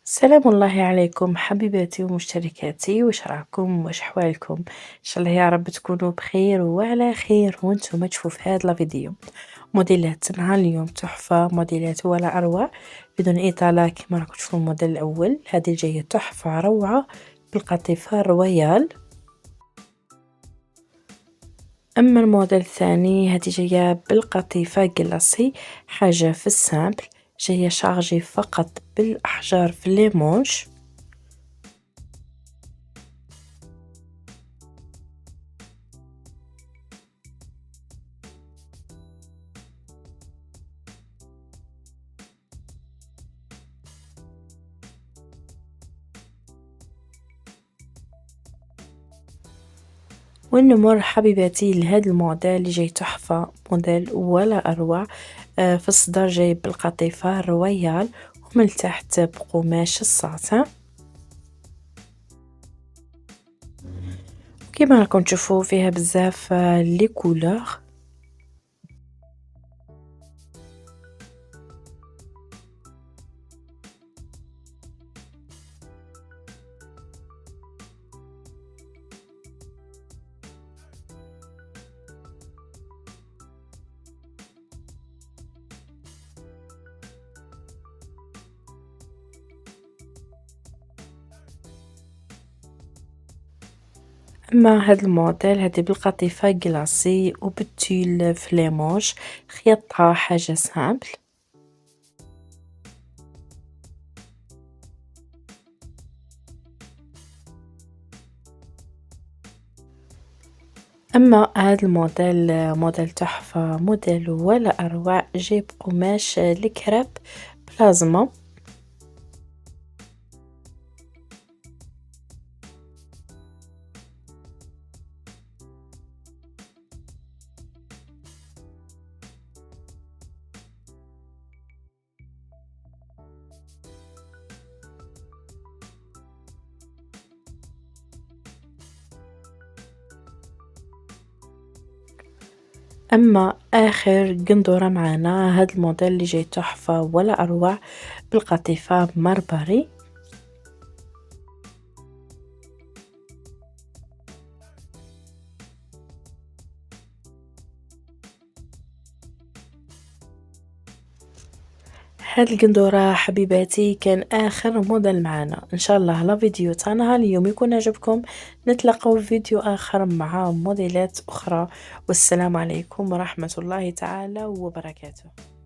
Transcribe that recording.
سلام الله عليكم حبيباتي ومشتركاتي، واش راكم واش حوالكم؟ ان شاء الله يا رب تكونوا بخير وعلى خير وانتم تشوفوا في هذا الفيديو. موديلات نهار اليوم تحفة، موديلات ولا اروع. بدون اطاله كما راكم تشوفوا الموديل الاول هذه جايه تحفه روعه بالقطيفه رويال. اما الموديل الثاني هذه جايه بالقطيفه جلاسي، حاجه في السامبل، جايه شارجي فقط بالاحجار في ليمونش. ونمر حبيباتي لهذا الموديل اللي جاي تحفة، موديل ولا أروع. في الصدر جاي بالقطيفة رويال ومن تحت بقماش الساتان. كما راكم تشوفوا فيها بزاف لي كولور. اما هذا الموديل هذه بالقطيفة جلاسي وبالتيل فليموش، خيطها حاجة سامبل. اما هذا الموديل موديل تحفة، موديل ولا اروع، جايب قماش الكراب بلازما. اما اخر قندورة معنا هذا الموديل اللي جاي تحفة ولا اروع بالقطيفة مربري. هاد القندورة حبيباتي كان اخر موديل معنا. ان شاء الله لا فيديو تاعنا اليوم يكون عجبكم، نتلاقاو في فيديو اخر مع موديلات اخرى، والسلام عليكم ورحمة الله تعالى وبركاته.